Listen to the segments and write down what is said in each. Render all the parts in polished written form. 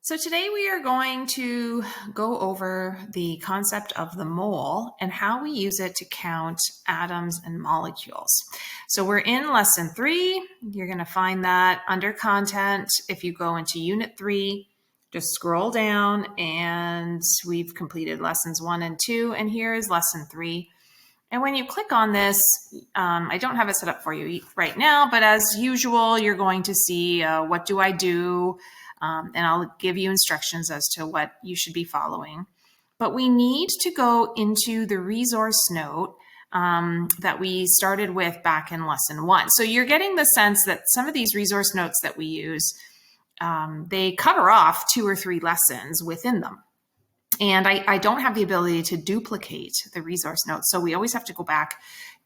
So today we are going to go over the concept of the mole and how we use it to count atoms and molecules. So we're in lesson 3. You're going to find that under content. If you go into unit 3, just scroll down and we've completed lessons 1 and 2. And here is lesson 3. And when you click on this, I don't have it set up for you right now, but as usual, you're going to see what do I do? And I'll give you instructions as to what you should be following. But we need to go into the resource note that we started with back in lesson 1. So you're getting the sense that some of these resource notes that we use, they cover off 2 or 3 lessons within them. And I don't have the ability to duplicate the resource notes. So we always have to go back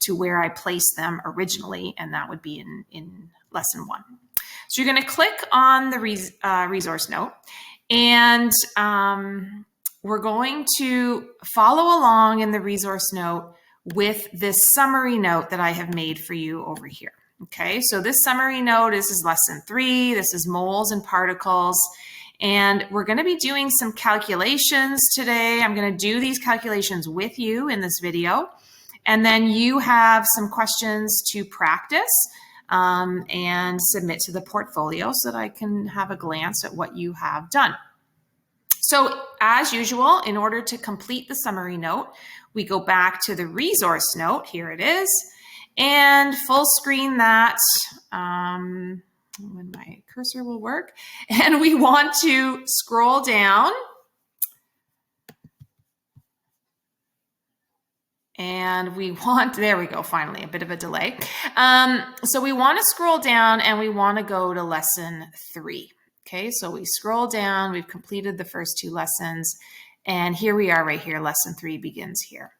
to where I placed them originally, and that would be in lesson 1. So you're going to click on the resource note, and we're going to follow along in the resource note with this summary note that I have made for you over here. Okay, so this summary note, this is lesson 3. This is moles and particles. And we're going to be doing some calculations today. I'm going to do these calculations with you in this video. And then you have some questions to practice and submit to the portfolio so that I can have a glance at what you have done. So as usual, in order to complete the summary note, we go back to the resource note. Here it is. And full screen that. When my cursor will work, and we want to scroll down, and we want, there we go, finally, a bit of a delay. So we want to scroll down and we want to go to lesson 3. Okay, so we scroll down, we've completed the first 2 lessons, and here we are right here, lesson 3 begins here.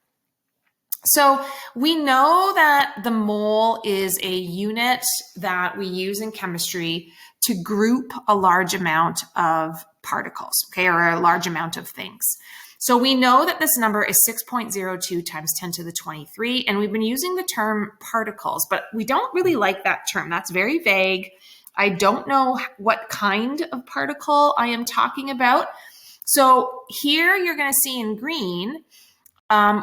So we know that the mole is a unit that we use in chemistry to group a large amount of particles, okay, or a large amount of things. So we know that this number is 6.02 times 10 to the 23, and we've been using the term particles, but we don't really like that term. That's very vague. I don't know what kind of particle I am talking about. So here you're going to see in green,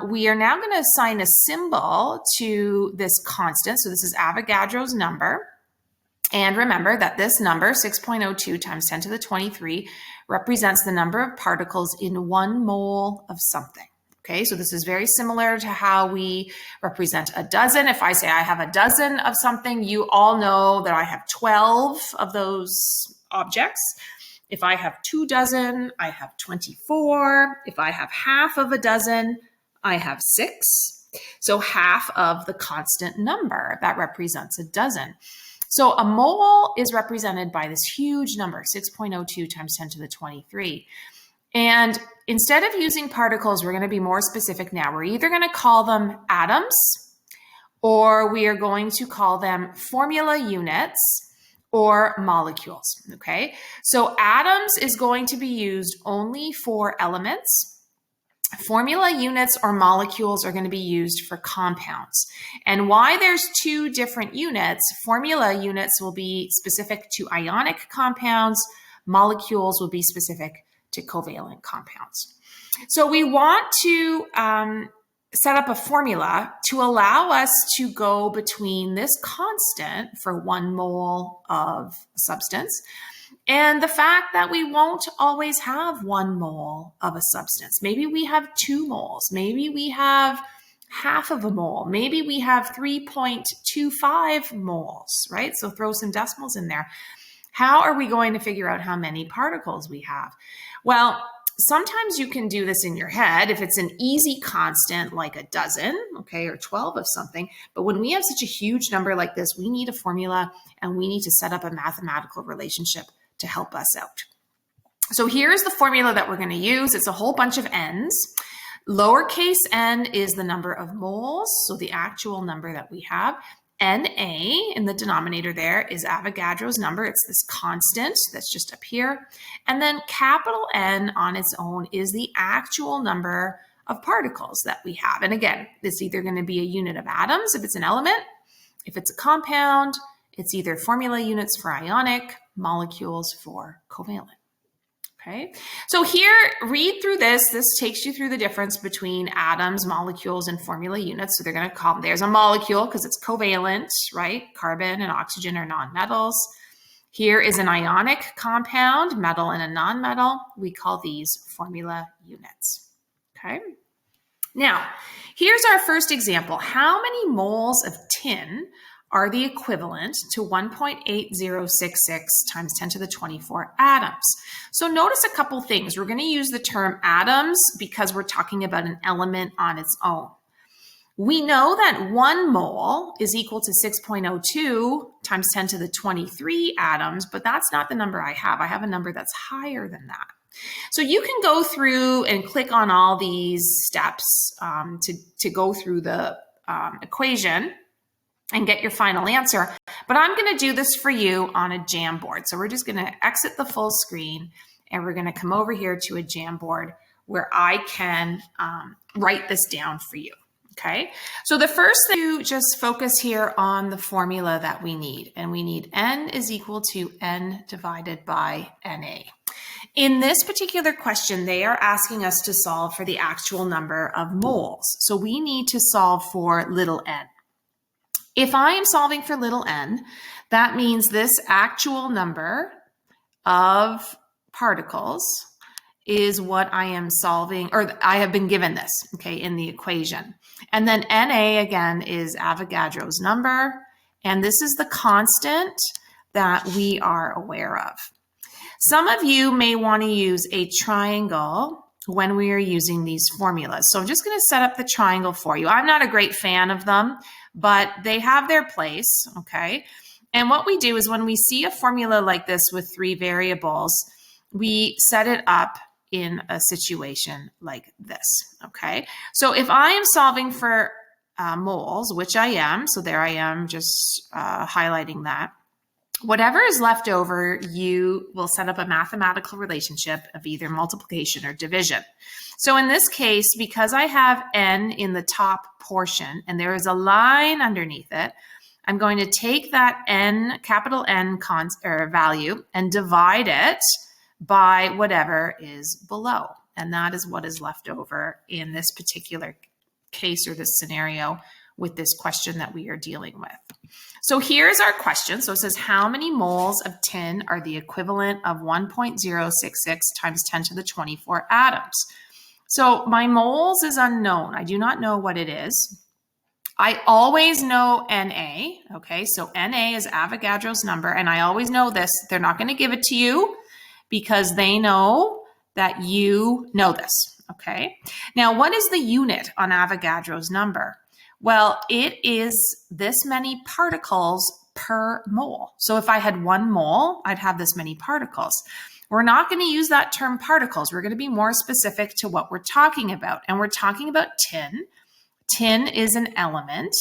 we are now going to assign a symbol to this constant. So this is Avogadro's number. And remember that this number, 6.02 times 10 to the 23, represents the number of particles in 1 mole of something. Okay, so this is very similar to how we represent a dozen. If I say I have a dozen of something, you all know that I have 12 of those objects. If I have 2 dozen, I have 24. If I have half of a dozen, I have 6. So half of the constant number that represents a dozen. So a mole is represented by this huge number, 6.02 times 10 to the 23. And instead of using particles, we're going to be more specific now. We're either going to call them atoms, or we are going to call them formula units or molecules. Okay, so atoms is going to be used only for elements. Formula units or molecules are going to be used for compounds. And why there's 2 different units, formula units will be specific to ionic compounds, molecules will be specific to covalent compounds. So we want to set up a formula to allow us to go between this constant for 1 mole of substance and the fact that we won't always have 1 mole of a substance. Maybe we have 2 moles. Maybe we have half of a mole. Maybe we have 3.25 moles, right? So throw some decimals in there. How are we going to figure out how many particles we have? Well, sometimes you can do this in your head if it's an easy constant like a dozen, okay, or 12 of something. But when we have such a huge number like this, we need a formula and we need to set up a mathematical relationship to help us out. So here's the formula that we're going to use. It's a whole bunch of n's. Lowercase n is the number of moles, so the actual number that we have. Na in the denominator there is Avogadro's number. It's this constant that's just up here. And then capital N on its own is the actual number of particles that we have. And again, it's either going to be a unit of atoms if it's an element. If it's a compound, it's either formula units for ionic, molecules for covalent. Okay, so here, read through this. This takes you through the difference between atoms, molecules, and formula units. So they're going to call them, there's a molecule because it's covalent, right? Carbon and oxygen are nonmetals. Here is an ionic compound, metal and a nonmetal. We call these formula units. Okay. Now, here's our first example. How many moles of tin are the equivalent to 1.8066 times 10 to the 24 atoms? So notice a couple things. We're going to use the term atoms because we're talking about an element on its own. We know that 1 mole is equal to 6.02 times 10 to the 23 atoms, but that's not the number I have. I have a number that's higher than that. So you can go through and click on all these steps to go through the equation and get your final answer. But I'm going to do this for you on a Jamboard. So we're just going to exit the full screen and we're going to come over here to a Jamboard where I can write this down for you. Okay, so the first thing, you just focus here on the formula that we need, and we need N is equal to N divided by Na. In this particular question, they are asking us to solve for the actual number of moles. So we need to solve for little n. If I am solving for little n, that means this actual number of particles is what I am solving, or I have been given this, okay, in the equation. And then Na, again, is Avogadro's number, and this is the constant that we are aware of. Some of you may want to use a triangle when we are using these formulas. So I'm just going to set up the triangle for you. I'm not a great fan of them, but they have their place, okay? And what we do is when we see a formula like this with 3 variables, we set it up in a situation like this, okay? So if I am solving for moles, which I am, so there I am just highlighting that, whatever is left over, you will set up a mathematical relationship of either multiplication or division. So in this case, because I have n in the top portion and there is a line underneath it, I'm going to take that n, capital N value, and divide it by whatever is below. And that is what is left over in this particular case or this scenario with this question that we are dealing with. So here's our question. So it says, how many moles of tin are the equivalent of 1.066 times 10 to the 24 atoms? So my moles is unknown. I do not know what it is. I always know Na, okay? So Na is Avogadro's number, and I always know this. They're not going to give it to you because they know that you know this, okay? Now, what is the unit on Avogadro's number? Well, it is this many particles per mole. So if I had 1 mole, I'd have this many particles. We're not going to use that term particles. We're going to be more specific to what we're talking about. And we're talking about tin. Tin is an element.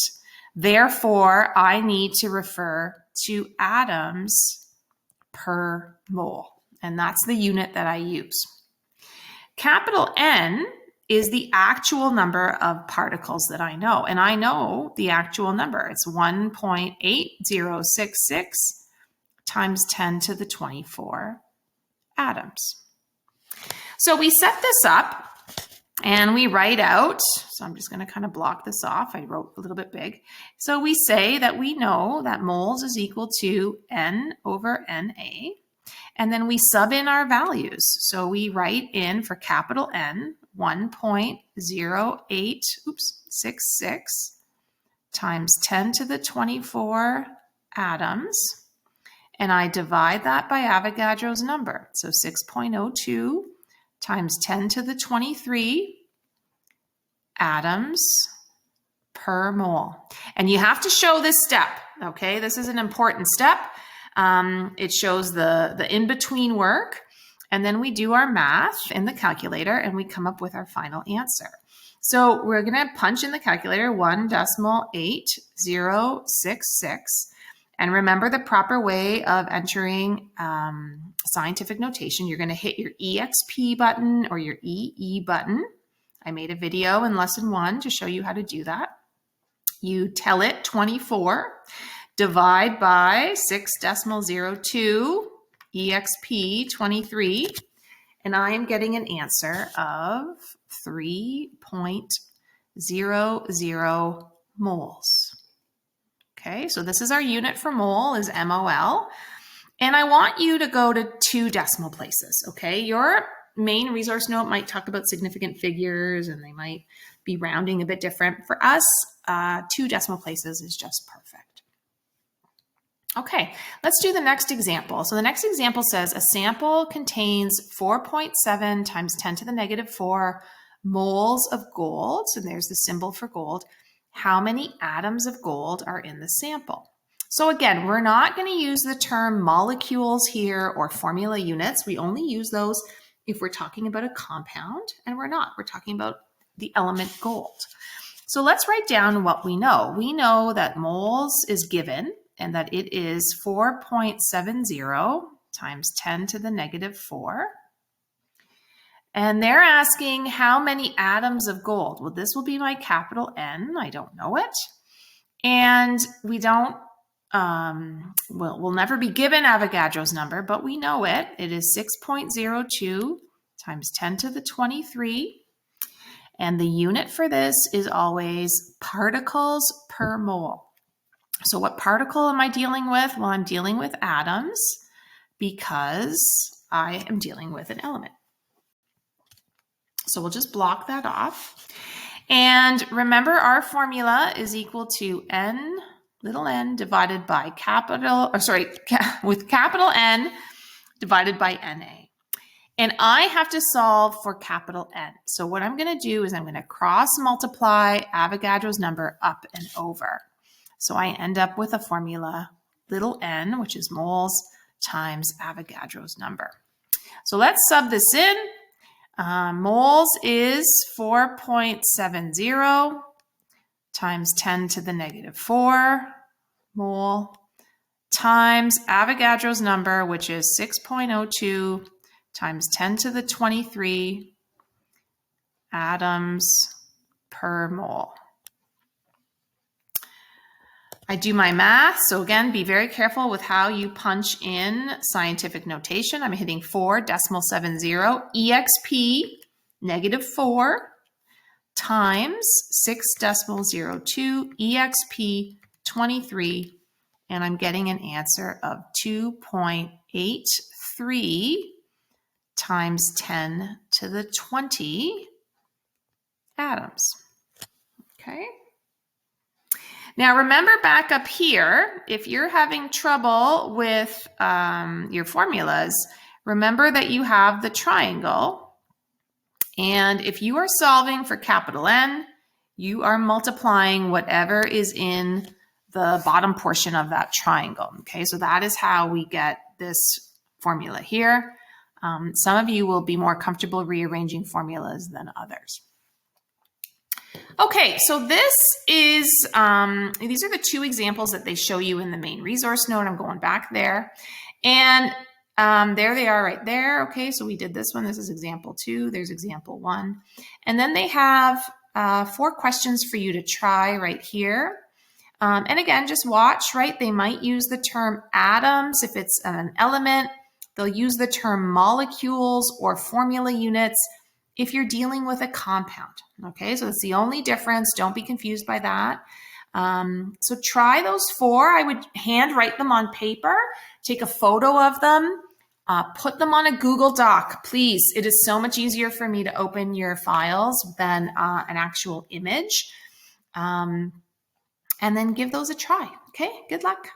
Therefore, I need to refer to atoms per mole. And that's the unit that I use. Capital N is the actual number of particles that I know. And I know the actual number. It's 1.8066 times 10 to the 24 atoms. So we set this up and we write out, so I'm just going to kind of block this off. I wrote a little bit big. So we say that we know that moles is equal to N over Na. And then we sub in our values. So we write in for capital N, 1.0866 times 10 to the 24 atoms. And I divide that by Avogadro's number. So 6.02 times 10 to the 23 atoms per mole. And you have to show this step, okay? This is an important step. It shows the in-between work, and then we do our math in the calculator and we come up with our final answer. So we're going to punch in the calculator 1.8066. And remember the proper way of entering scientific notation. You're going to hit your EXP button or your EE button. I made a video in lesson 1 to show you how to do that. You tell it 24. Divide by 6.02 EXP 23, and I am getting an answer of 3.00 moles. Okay, so this is our unit for mole, is MOL. And I want you to go to 2 decimal places, okay? Your main resource note might talk about significant figures and they might be rounding a bit different. For us, 2 decimal places is just perfect. Okay, let's do the next example. So the next example says a sample contains 4.7 times 10 to the negative 4 moles of gold. So there's the symbol for gold. How many atoms of gold are in the sample? So again, we're not going to use the term molecules here or formula units. We only use those if we're talking about a compound, and we're not. We're talking about the element gold. So let's write down what we know. We know that moles is given and that it is 4.70 times 10 to the negative 4. And they're asking how many atoms of gold. Well, this will be my capital N. I don't know it. And we don't, we'll never be given Avogadro's number, but we know it. It is 6.02 times 10 to the 23. And the unit for this is always particles per mole. So what particle am I dealing with? Well, I'm dealing with atoms because I am dealing with an element. So we'll just block that off. And remember, our formula is equal to n, little n, divided by with capital N divided by NA. And I have to solve for capital N. So what I'm going to do is I'm going to cross multiply Avogadro's number up and over. So I end up with a formula, little n, which is moles, times Avogadro's number. So let's sub this in. Moles is 4.70 times 10 to the negative 4 mole times Avogadro's number, which is 6.02 times 10 to the 23 atoms per mole. I do my math, so again, be very careful with how you punch in scientific notation. I'm hitting 4.70 EXP negative 4 times 6.02 EXP 23, and I'm getting an answer of 2.83 times 10 to the 20 atoms. Okay. Now remember back up here, if you're having trouble with your formulas, remember that you have the triangle. And if you are solving for capital N, you are multiplying whatever is in the bottom portion of that triangle. Okay, so that is how we get this formula here. Some of you will be more comfortable rearranging formulas than others. Okay, so this is, these are the 2 examples that they show you in the main resource note. I'm going back there. And there they are right there. Okay, so we did this one. This is example 2. There's example 1. And then they have 4 questions for you to try right here. And again, just watch, right? They might use the term atoms if it's an element. They'll use the term molecules or formula units if you're dealing with a compound. Okay, so that's the only difference. Don't be confused by that. So try those 4. I would hand write them on paper, take a photo of them, put them on a Google Doc, please. It is so much easier for me to open your files than an actual image. And then give those a try. Okay, good luck.